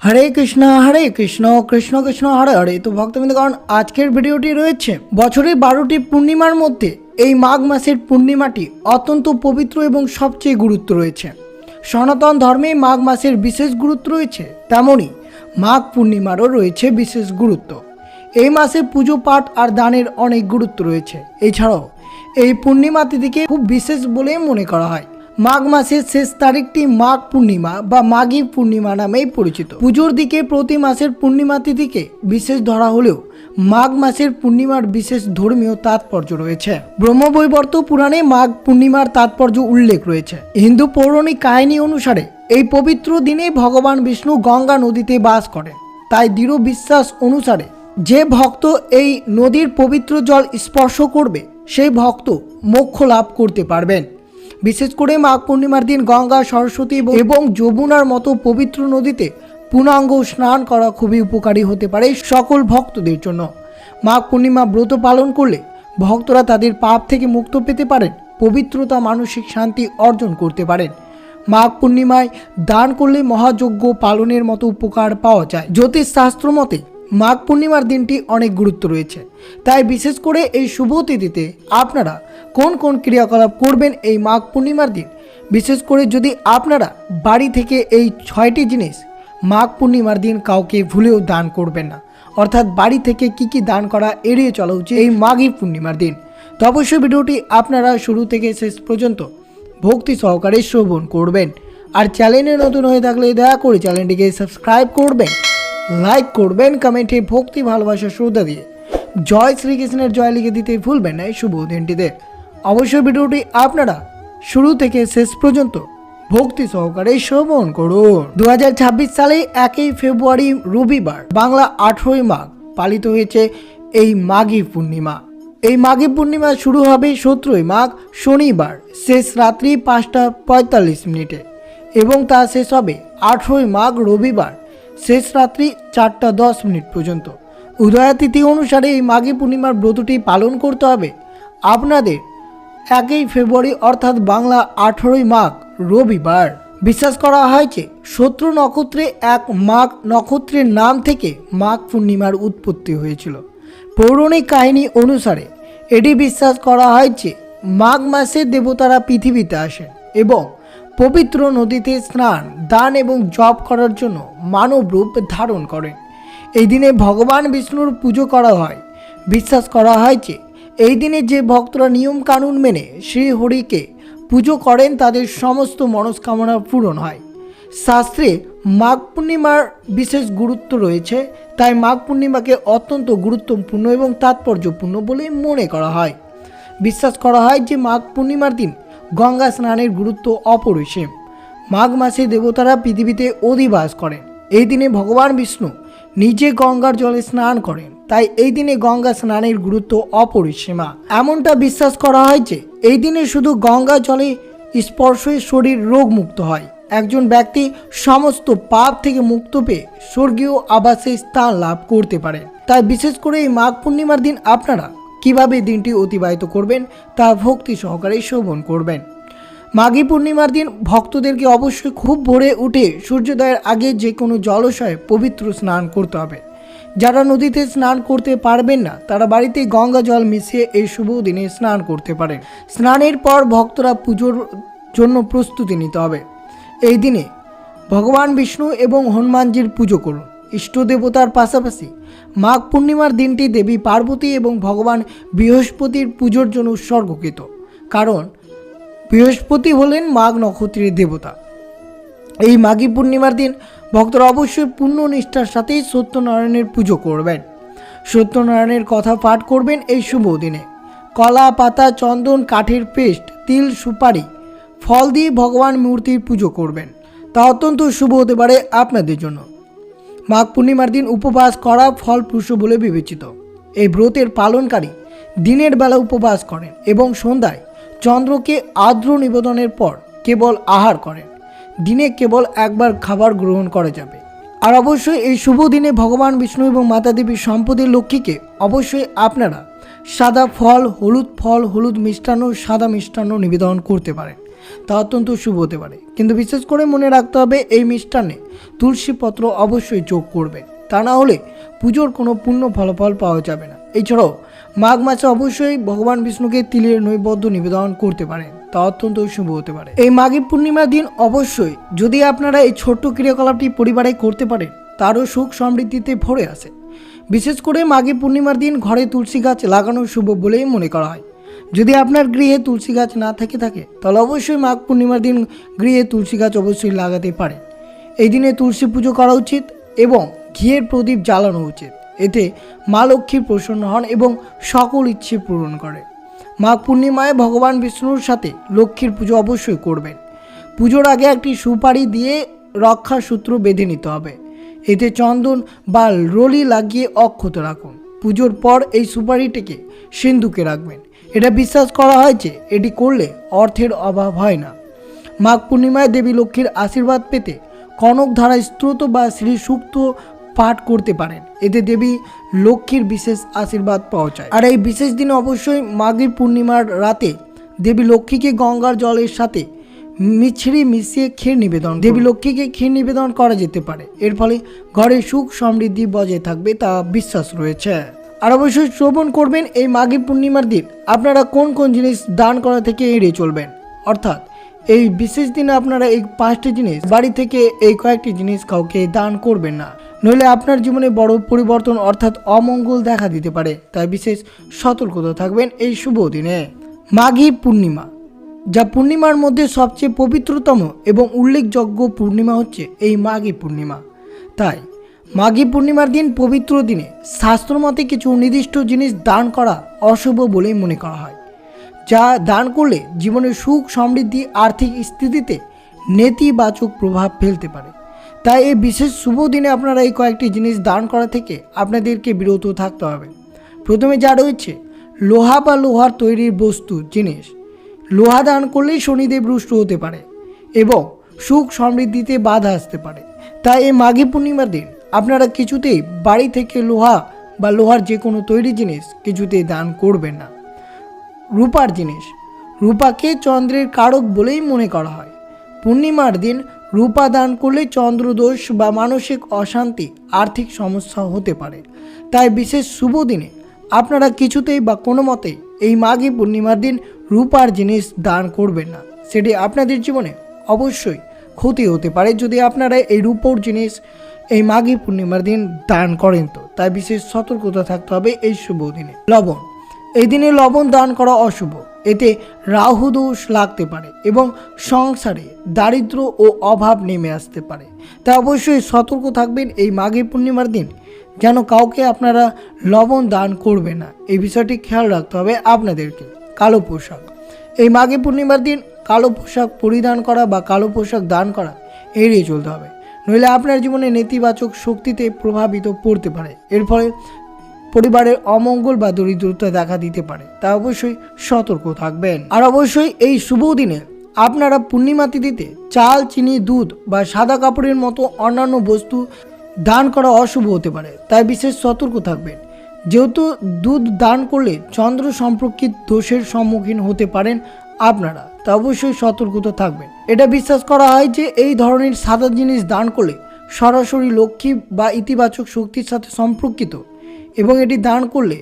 হরে কৃষ্ণ কৃষ্ণ কৃষ্ণ হরে হরে। তো ভক্তবৃন্দগণ, আজকের ভিডিওটি রয়েছে বছরের 12টি পূর্ণিমার মধ্যে এই মাঘ মাসের পূর্ণিমাটি অত্যন্ত পবিত্র এবং সবচেয়ে গুরুত্ব রয়েছে। সনাতন ধর্মে মাঘ মাসের বিশেষ গুরুত্ব রয়েছে, তেমনি মাঘ পূর্ণিমারও রয়েছে বিশেষ গুরুত্ব। এই মাসে পুজো পাঠ আর দানের অনেক গুরুত্ব রয়েছে। এছাড়াও এই পূর্ণিমা তিথিকে খুব বিশেষ বলে মনে করা হয়। মাঘ মাসের শেষ তারিখটি মাঘ পূর্ণিমা বা মাঘী পূর্ণিমা নামেই পরিচিত। পুজোর দিকে প্রতি মাসের পূর্ণিমা তিথিকে বিশেষ ধরা হলেও মাঘ মাসের পূর্ণিমার বিশেষ ধর্মীয় তাৎপর্য রয়েছে। ব্রহ্মবৈবর্ত পুরাণে মাঘ পূর্ণিমার তাৎপর্য উল্লেখ রয়েছে। হিন্দু পৌরাণিক কাহিনী অনুসারে এই পবিত্র দিনে ভগবান বিষ্ণু গঙ্গা নদীতে বাস করেন। তাই দৃঢ় বিশ্বাস অনুসারে যে ভক্ত এই নদীর পবিত্র জল স্পর্শ করবে সেই ভক্ত মোক্ষ লাভ করতে পারবেন। বিশেষ করে মাঘ পূর্ণিমার দিন গঙ্গা, সরস্বতী এবং যমুনার মতো পবিত্র নদীতে পূর্ণাঙ্গ স্নান করা খুবই উপকারী হতে পারে সকল ভক্তদের জন্য। মাঘ পূর্ণিমা ব্রত পালন করলে ভক্তরা তাদের পাপ থেকে মুক্ত পেতে পারেন, পবিত্রতা, মানসিক শান্তি অর্জন করতে পারেন। মাঘ পূর্ণিমায় দান করলে মহাযজ্ঞ পালনের মতো উপকার পাওয়া যায়। জ্যোতিষ শাস্ত্র মতে মাঘ পূর্ণিমার দিনটি অনেক গুরুত্ব রয়েছে। তাই বিশেষ করে এই শুভ তিথিতে আপনারা কোন কোন ক্রিয়াকলাপ করবেন এই মাঘ পূর্ণিমার দিন, বিশেষ করে যদি আপনারা বাড়ি থেকে এই 6টি জিনিস মাঘ পূর্ণিমার দিন কাউকে ভুলেও দান করবেন না, অর্থাৎ বাড়ি থেকে কি দান করা এড়িয়ে চলা উচিত এই মাঘী পূর্ণিমার দিন। তো অবশ্যই ভিডিওটি আপনারা শুরু থেকে শেষ পর্যন্ত ভক্তি সহকারে শ্রবণ করবেন। আর চ্যানেলে নতুন হয়ে থাকলে দয়া করে চ্যানেলটিকে সাবস্ক্রাইব করবেন, লাইক করবেন, কমেন্টে ভক্তি ভালোবাসা শ্রদ্ধা দিয়ে জয় শ্রীকৃষ্ণের জয় লিখে দিতে ভুলবেন না এই শুভ দিনটিতে। অবশ্যই ভিডিওটি আপনারা শুরু থেকে শেষ পর্যন্ত ভক্তি সহকারে শ্রবণ করুন। 2026 সালে 1 ফেব্রুয়ারি রবিবার, বাংলা 18 মাঘ পালিত হয়েছে এই মাঘী পূর্ণিমা। এই মাঘী পূর্ণিমা শুরু হবে 17 মাঘ শনিবার শেষ রাত্রি 5:45 মিনিটে এবং তা শেষ হবে 18 মাঘ রবিবার শেষ রাত্রি 4:10 মিনিট পর্যন্ত। উদয়া তিথি অনুসারে এই মাঘী পূর্ণিমার ব্রতটি পালন করতে হবে আপনাদের 1 ফেব্রুয়ারি অর্থাৎ বাংলা 18 মাঘ রবিবার। বিশ্বাস করা হয় যে শত্রু নক্ষত্রে এক মাঘ নক্ষত্রের নাম থেকে মাঘ পূর্ণিমার উৎপত্তি হয়েছিল। পৌরাণিক কাহিনী অনুসারে এটি বিশ্বাস করা হয় যে মাঘ মাসে দেবতারা পৃথিবীতে আসেন এবং পবিত্র নদীতে স্নান, দান এবং জপ করার জন্য মানব রূপ ধারণ করেন। এই দিনে ভগবান বিষ্ণুর পুজো করা হয়। বিশ্বাস করা হয় যে এই দিনে যে ভক্তরা নিয়ম কানুন মেনে শ্রীহরিকে পুজো করেন তাদের সমস্ত মনস্কামনা পূরণ হয়। শাস্ত্রে মাঘ পূর্ণিমার বিশেষ গুরুত্ব রয়েছে, তাই মাঘ পূর্ণিমাকে অত্যন্ত গুরুত্বপূর্ণ এবং তাৎপর্যপূর্ণ বলে মনে করা হয়। বিশ্বাস করা হয় যে মাঘ পূর্ণিমার দিন গঙ্গা স্নানের গুরুত্ব অপরিসীম। মাঘ মাসে দেবতারা পৃথিবীতে অধিবাস করেন। এই দিনে ভগবান বিষ্ণু নিজে গঙ্গার জলে স্নান করেন, তাই এই দিনে গঙ্গা স্নানের গুরুত্ব অপরিসীমা। এমনটা বিশ্বাস করা হয় যে এই দিনে শুধু গঙ্গা জলে স্পর্শে শরীর রোগমুক্ত হয়। একজন ব্যক্তি সমস্ত পাপ থেকে মুক্ত পেয়ে স্বর্গীয় আবাসে স্থান লাভ করতে পারে। তাই বিশেষ করে এই মাঘ পূর্ণিমার দিন আপনারা কিভাবে দিনটি অতিবাহিত করবেন তা ভক্তি সহকারে শ্রবণ করবেন। মাঘী পূর্ণিমার দিন ভক্তদেরকে অবশ্যই খুব ভোরে উঠে সূর্যোদয়ের আগে যে কোনো জলাশয়ে পবিত্র স্নান করতে হবে। যারা নদীতে স্নান করতে পারবেন না তারা বাড়িতে গঙ্গা জল মিশিয়ে এই শুভ দিনে স্নান করতে পারেন। স্নানের পর ভক্তরা পুজোর জন্য প্রস্তুতি নিতে হবে। এই দিনে ভগবান বিষ্ণু এবং হনুমানজির পুজো করুন। ইষ্ট দেবতার পাশাপাশি মাঘ পূর্ণিমার দিনটি দেবী পার্বতী এবং ভগবান বৃহস্পতির পুজোর জন্য উৎসর্গকৃত, কারণ বৃহস্পতি হলেন মাঘ নক্ষত্রের দেবতা। এই মাঘী পূর্ণিমার দিন ভক্তরা অবশ্যই পূর্ণ নিষ্ঠার সাথেই সত্যনারায়ণের পুজো করবেন। সত্যনারায়ণের কথা পাঠ করবেন এই শুভ দিনে। কলা পাতা, চন্দন, কাঠের পেস্ট, তিল, সুপারি, ফল দিয়ে ভগবান মূর্তির পুজো করবেন। তা অত্যন্ত শুভ হতে পারে আপনাদের জন্য। মাঘ পূর্ণিমার দিন উপবাস করা ফলপ্রসূ বলে বিবেচিত। এই ব্রতের পালনকারী দিনের বেলা উপবাস করেন এবং সন্ধ্যায় চন্দ্রকে আর্দ্র নিবেদনের পর কেবল আহার করেন। দিনে কেবল একবার খাবার গ্রহণ করা যাবে। আর অবশ্যই এই শুভ দিনে ভগবান বিষ্ণু এবং মাতা দেবীর সম্পদের লক্ষ্মীকে অবশ্যই আপনারা সাদা ফল, হলুদ মিষ্টান্ন, সাদা মিষ্টান্ন নিবেদন করতে পারেন। তা অত্যন্ত শুভ হতে পারে। কিন্তু বিশেষ করে মনে রাখতে হবে এই মিষ্টান্নে তুলসী পত্র অবশ্যই যোগ করবেন, তা না হলে পুজোর কোনো পূর্ণ ফলাফল পাওয়া যাবে না। এছাড়াও মাঘ মাসে অবশ্যই ভগবান বিষ্ণুকে তিলের নৈবেদ্য নিবেদন করতে পারেন, তা অত্যন্ত শুভ হতে পারে। এই মাঘী পূর্ণিমার দিন অবশ্যই যদি আপনারা এই ছোট্ট ক্রিয়াকলাপটি পরিবারে করতে পারেন, তারও সুখ সমৃদ্ধিতে ভরে আসে। বিশেষ করে মাঘী পূর্ণিমার দিন ঘরে তুলসী গাছ লাগানো শুভ বলেই মনে করা হয়। যদি আপনার গৃহে তুলসী গাছ না থাকে তাহলে অবশ্যই মাঘ পূর্ণিমার দিন গৃহে তুলসী গাছ অবশ্যই লাগাতে পারেন। এই দিনে তুলসী পুজো করা উচিত এবং ঘিয়ের প্রদীপ জ্বালানো উচিত। এতে মা লক্ষ্মী প্রসন্ন হন এবং সকল ইচ্ছে পূরণ করে। মাঘ পূর্ণিমায় ভগবান বিষ্ণুর সাথে লক্ষ্মীর পুজো অবশ্যই করবেন। পুজোর আগে একটি সুপারি দিয়ে রক্ষা সূত্র বেঁধে নিতে হবে। এতে চন্দন বা রলি লাগিয়ে অক্ষত রাখুন। পুজোর পর এই সুপারিটিকে সিন্ধুকে রাখবেন। এটা বিশ্বাস করা হয় যে এটি করলে অর্থের অভাব হয় না। মাঘ পূর্ণিমায় দেবী লক্ষ্মীর আশীর্বাদ পেতে কনকধারা স্তোত্র বা শ্রী সূক্ত পাঠ করতে পারেন। এতে দেবী লক্ষ্মীর বিশেষ আশীর্বাদ পাওয়া যায়। আর এই বিশেষ দিনে অবশ্যই মাঘী পূর্ণিমার রাতে দেবী লক্ষ্মীকে গঙ্গার জলের সাথে মিশিয়ে ক্ষীর নিবেদন, দেবী লক্ষ্মীকে ক্ষীর নিবেদন করা যেতে পারে। এর ফলে ঘরে সুখ সমৃদ্ধি বজায় থাকবে, তা বিশ্বাস রয়েছে। আর অবশ্যই শ্রবণ করবেন এই মাঘী পূর্ণিমার দিন আপনারা কোন কোন জিনিস দান করা থেকে এড়িয়ে চলবেন। অর্থাৎ এই বিশেষ দিনে আপনারা এই 5টি জিনিস বাড়ি থেকে এই কয়েকটি জিনিস কাউকে দান করবেন না, নইলে আপনার জীবনে বড় পরিবর্তন অর্থাৎ অমঙ্গল দেখা দিতে পারে। তাই বিশেষ সতর্কতা থাকবেন এই শুভ দিনে। মাঘী পূর্ণিমা, যা পূর্ণিমার মধ্যে সবচেয়ে পবিত্রতম এবং উল্লেখযোগ্য পূর্ণিমা হচ্ছে এই মাঘী পূর্ণিমা। তাই মাঘী পূর্ণিমার দিন পবিত্র দিনে শাস্ত্রমতে কিছু নির্দিষ্ট জিনিস দান করা অশুভ বলেই মনে করা হয়, যা দান করলে জীবনের সুখ সমৃদ্ধি আর্থিক স্থিতিতে নেতিবাচক প্রভাব ফেলতে পারে। তাই এই বিশেষ শুভ দিনে আপনারা এই কয়েকটি জিনিস দান করা থেকে আপনাদেরকে বিরত থাকতে হবে। প্রথমে যা রয়েছে লোহা বা লোহার তৈরির বস্তু জিনিস। লোহা দান করলেই শনিদেব রুষ্ট হতে পারে এবং সুখ সমৃদ্ধিতে বাধা আসতে পারে। তাই এই মাঘী পূর্ণিমার দিন আপনারা কিছুতেই বাড়ি থেকে লোহা বা লোহার যে কোনো তৈরি জিনিস কিছুতেই দান করবেন না। রূপার জিনিস, রূপাকে চন্দ্রের কারক বলেই মনে করা হয়। পূর্ণিমার দিন রূপা দান করলে চন্দ্রদোষ বা মানসিক অশান্তি, আর্থিক সমস্যা হতে পারে। তাই বিশেষ শুভ দিনে আপনারা কিছুতেই বা কোনো মতেই এই মাঘী পূর্ণিমার দিন রূপার জিনিস দান করবেন না। সেটি আপনাদের জীবনে অবশ্যই ক্ষতি হতে পারে যদি আপনারা এই রূপোর জিনিস এই মাঘী পূর্ণিমার দিন দান করেন। তো তাই বিশেষ সতর্কতা থাকতে হবে এই শুভ দিনে। লবণ, এই দিনে লবণ দান করা অশুভ। এতে রাহু দোষ লাগতে পারে এবং সংসারে দারিদ্র ও অভাব নেমে আসতে পারে। তাই অবশ্যই সতর্ক থাকবেন এই মাঘী পূর্ণিমার দিন যেন কাউকে আপনারা লবণ দান করবেন না। এই বিষয়টি খেয়াল রাখতে হবে আপনাদেরকে। কালো পোশাক, এই মাঘী পূর্ণিমার দিন কালো পোশাক পরিধান করা বা কালো পোশাক দান করা এড়িয়ে চলতে হবে, নইলে আপনার জীবনে নেতিবাচক শক্তিতে প্রভাবিত পড়তে পারে। এর ফলে পরিবারের অমঙ্গল বা দরিদ্রতা দেখা দিতে পারে। তা অবশ্যই সতর্ক থাকবেন। আর অবশ্যই এই শুভ দিনে আপনারা পূর্ণিমা তিথিতে চাল, চিনি, দুধ বা সাদা কাপড়ের মতো অন্যান্য বস্তু দান করা অশুভ হতে পারে। তাই বিশেষ সতর্ক থাকবেন। যেহেতু দুধ দান করলে চন্দ্র সম্পর্কিত দোষের সম্মুখীন হতে পারেন আপনারা, তা অবশ্যই সতর্কতা থাকবেন। এটা বিশ্বাস করা হয় যে এই ধরনের সাদা জিনিস দান করলে সরাসরি লক্ষ্মী বা ইতিবাচক শক্তির সাথে সম্পর্কিত এবং এটি দান করলে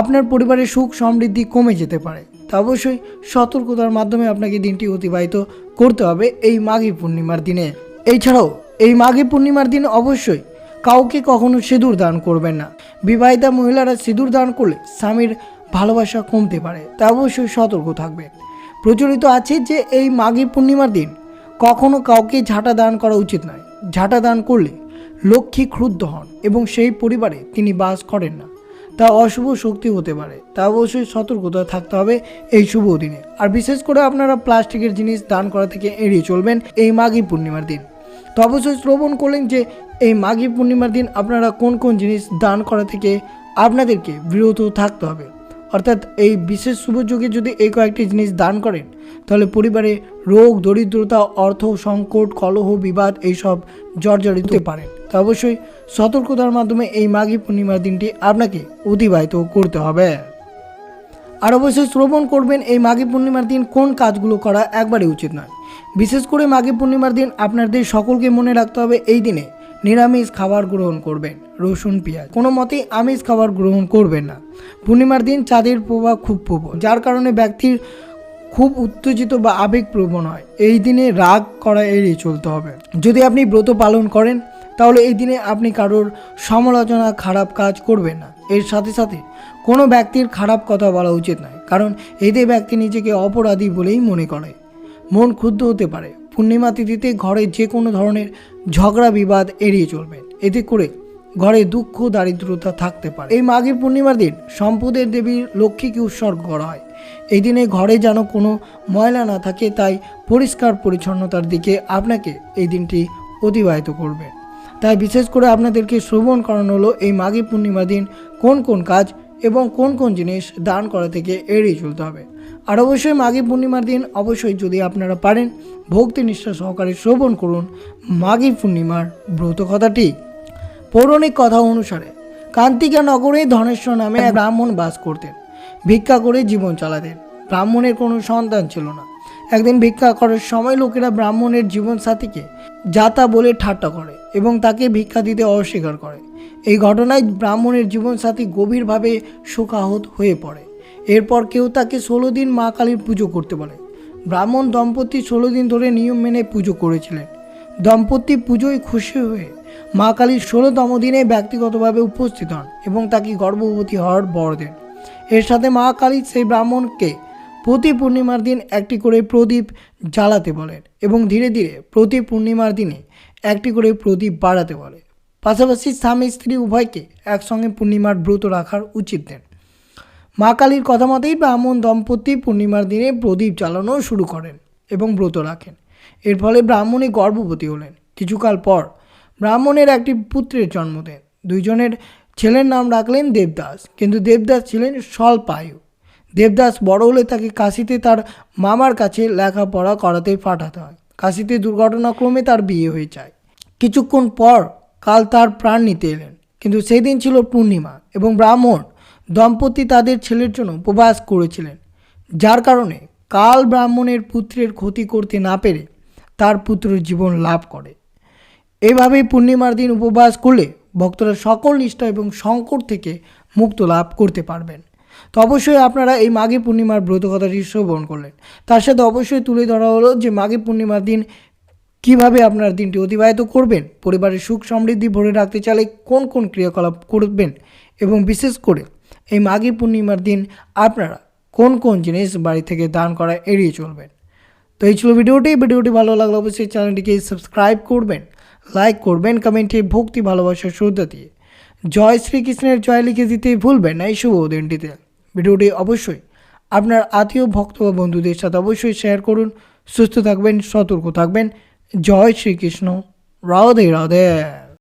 আপনার পরিবারের সুখ সমৃদ্ধি কমে যেতে পারে। তা অবশ্যই সতর্কতার মাধ্যমে আপনাকে দিনটি অতিবাহিত করতে হবে এই মাঘী পূর্ণিমার দিনে। এছাড়াও এই মাঘী পূর্ণিমার দিন অবশ্যই কাউকে কখনো সিঁদুর দান করবেন না। বিবাহিতা মহিলারা সিঁদুর দান করলে স্বামীর ভালোবাসা কমতে পারে। তা অবশ্যই সতর্ক থাকবেন। প্রচলিত আছে যে এই মাঘী পূর্ণিমার দিন কখনো কাউকে ঝাঁটা দান করা উচিত নয়। ঝাঁটা দান করলে লক্ষ্মী ক্রুদ্ধ হন এবং সেই পরিবারে তিনি বাস করেন না, তা অশুভ শক্তি হতে পারে। তা অবশ্যই সতর্কতা থাকতে হবে এই শুভ দিনে। আর বিশেষ করে আপনারা প্লাস্টিকের জিনিস দান করা থেকে এড়িয়ে চলবেন এই মাঘী পূর্ণিমার দিন। তো অবশ্যই শ্রবণ করলেন যে এই মাঘী পূর্ণিমার দিন আপনারা কোন কোন জিনিস দান করা থেকে আপনাদেরকে বিরত থাকতে হবে। অর্থাৎ এই বিশেষ শুভ যুগে যদি এই কয়েকটি জিনিস দান করেন তাহলে পরিবারে রোগ, দরিদ্রতা, অর্থ সংকট, কলহ, বিবাদ এইসব জর্জরিত হতে পারেন। তা অবশ্যই সতর্কতার মাধ্যমে এই মাঘী পূর্ণিমার দিনটি আপনাকে অতিবাহিত করতে হবে। আর অবশ্যই শ্রবণ করবেন এই মাঘী পূর্ণিমার দিন কোন কাজগুলো করা একবারে উচিত নয়। বিশেষ করে মাঘী পূর্ণিমার দিন আপনাদের সকলকে মনে রাখতে হবে এই দিনে নিরামিষ খাবার গ্রহণ করবেন, রসুন পেঁয়াজ কোনো মতেই আমিষ খাবার গ্রহণ করবেন না। পূর্ণিমার দিন চাঁদের প্রভাব খুব প্রবল, যার কারণে ব্যক্তির খুব উত্তেজিত বা আবেগপ্রবণ হয়। এই দিনে রাগ করা এড়িয়ে চলতে হবে। যদি আপনি ব্রত পালন করেন তাহলে এই দিনে আপনি কারোর সমালোচনা খারাপ কাজ করবেন না। এর সাথে সাথে কোনো ব্যক্তির খারাপ কথা বলা উচিত নয়, কারণ এতে ব্যক্তি নিজেকে অপরাধী বলেই মনে করে। মন ক্ষুব্ধ হতে পারে। পূর্ণিমা তিথিতে ঘরে যে কোনো ধরনের ঝগড়া বিবাদ এড়িয়ে চলবেন, এতে করে ঘরে দুঃখ দারিদ্রতা থাকতে পারে। এই মাঘী পূর্ণিমার দিন সম্পদের দেবী লক্ষ্মীকে উৎসর্গ করা হয়। এই দিনে ঘরে যেন কোনো ময়লা না থাকে, তাই পরিষ্কার পরিচ্ছন্নতার দিকে আপনাকে এই দিনটি অতিবাহিত করবে। তাই বিশেষ করে আপনাদেরকে শ্রবণ করানো হলো এই মাঘী পূর্ণিমার দিন কোন কোন কাজ এবং কোন কোন জিনিস দান করা থেকে এড়িয়ে চলতে হবে। আর অবশ্যই মাঘী পূর্ণিমার দিন অবশ্যই যদি আপনারা পারেন ভক্তি নিষ্ঠা সহকারে শ্রবণ করুন মাঘী পূর্ণিমার ব্রত কথাটি। পৌরাণিক কথা অনুসারে কান্তিকা নগরে ধনেশ্বর নামে এক ব্রাহ্মণ বাস করতেন। ভিক্ষা করে জীবন চালাতেন। ব্রাহ্মণের কোনো সন্তান ছিল না। একদিন ভিক্ষা করার সময় লোকেরা ব্রাহ্মণের জীবনসাথীকে যাতা বলে ঠাট্টা করে এবং তাকে ভিক্ষা দিতে অস্বীকার করে। এই ঘটনায় ব্রাহ্মণের জীবনসাথী গভীরভাবে শোকাহত হয়ে পড়ে। এরপর কেউ তাকে 16 দিন মা কালীর পুজো করতে বলে। ব্রাহ্মণ দম্পতি 16 দিন ধরে নিয়ম মেনে পুজো করেছিলেন। দম্পতি পুজোয় খুশি হয়ে মা কালীর 16তম দিনে ব্যক্তিগতভাবে উপস্থিত হন এবং তাকে গর্ভবতী হওয়ার বর দেন। এর সাথে মা কালী সেই ব্রাহ্মণকে প্রতি পূর্ণিমার দিন একটি করে প্রদীপ জ্বালাতে বলেন এবং ধীরে ধীরে প্রতি পূর্ণিমার দিনে একটি করে প্রদীপ বাড়াতে বলে। পাশাপাশি স্বামী স্ত্রী উভয়কে একসঙ্গে পূর্ণিমার ব্রত রাখার উচিত দেন। মা কালীর কথা মতেই ব্রাহ্মণ দম্পতি পূর্ণিমার দিনে প্রদীপ জ্বালানো শুরু করেন এবং ব্রত রাখেন। এর ফলে ব্রাহ্মণী গর্ভবতী হলেন। কিছুকাল পর ব্রাহ্মণের একটি পুত্রের জন্ম দেন। দুইজনের ছেলের নাম রাখলেন দেবদাস, কিন্তু দেবদাস ছিলেন স্বল্পায়ু। দেবদাস বড় হলে তাকে কাশীতে তার মামার কাছে লেখাপড়া করাতে পাঠাতে হয়। কাশীতে দুর্ঘটনাক্রমে তার বিয়ে হয়ে যায়। কিছুক্ষণ পর কাল তার প্রাণ নিতে এলেন, কিন্তু সেই দিন ছিল পূর্ণিমা এবং ব্রাহ্মণ দম্পতি তাদের ছেলের জন্য উপবাস করেছিলেন, যার কারণে কাল ব্রাহ্মণের পুত্রের ক্ষতি করতে না পেরে তার পুত্রের জীবন লাভ করে। এইভাবেই পূর্ণিমার দিন উপবাস করলে ভক্তরা সকল নিষ্ঠা এবং সংকট থেকে মুক্ত লাভ করতে পারবেন। তো অবশ্যই আপনারা এই মাঘী পূর্ণিমার ব্রত কথাটি শ্রবণ করলেন। তার সাথে অবশ্যই তুলে ধরা হলো যে মাঘী পূর্ণিমার দিন কিভাবে আপনার দিনটি অতিবাহিত করবেন, পরিবারের সুখ সমৃদ্ধি ভরে রাখতে চাইলে কোন কোন ক্রিয়াকলাপ করবেন এবং বিশেষ করে এই মাঘী পূর্ণিমার দিন আপনারা কোন কোন জিনিস বাড়ি থেকে দান করা এড়িয়ে চলবেন। তো এই ছিল ভিডিওটি ভালো লাগলে অবশ্যই চ্যানেলটিকে সাবস্ক্রাইব করবেন, লাইক করবেন, কমেন্টে ভক্তি ভালোবাসার শ্রদ্ধা দিয়ে জয় শ্রীকৃষ্ণের জয় লিখে দিতে ভুলবেন না এই শুভ দিনটিতে। ভিডিওটি অবশ্যই আপনার আত্মীয় ভক্ত বা বন্ধুদের সাথে অবশ্যই শেয়ার করুন। সুস্থ থাকবেন, সতর্ক থাকবেন। জয় শ্রীকৃষ্ণ, রাধে রাধে।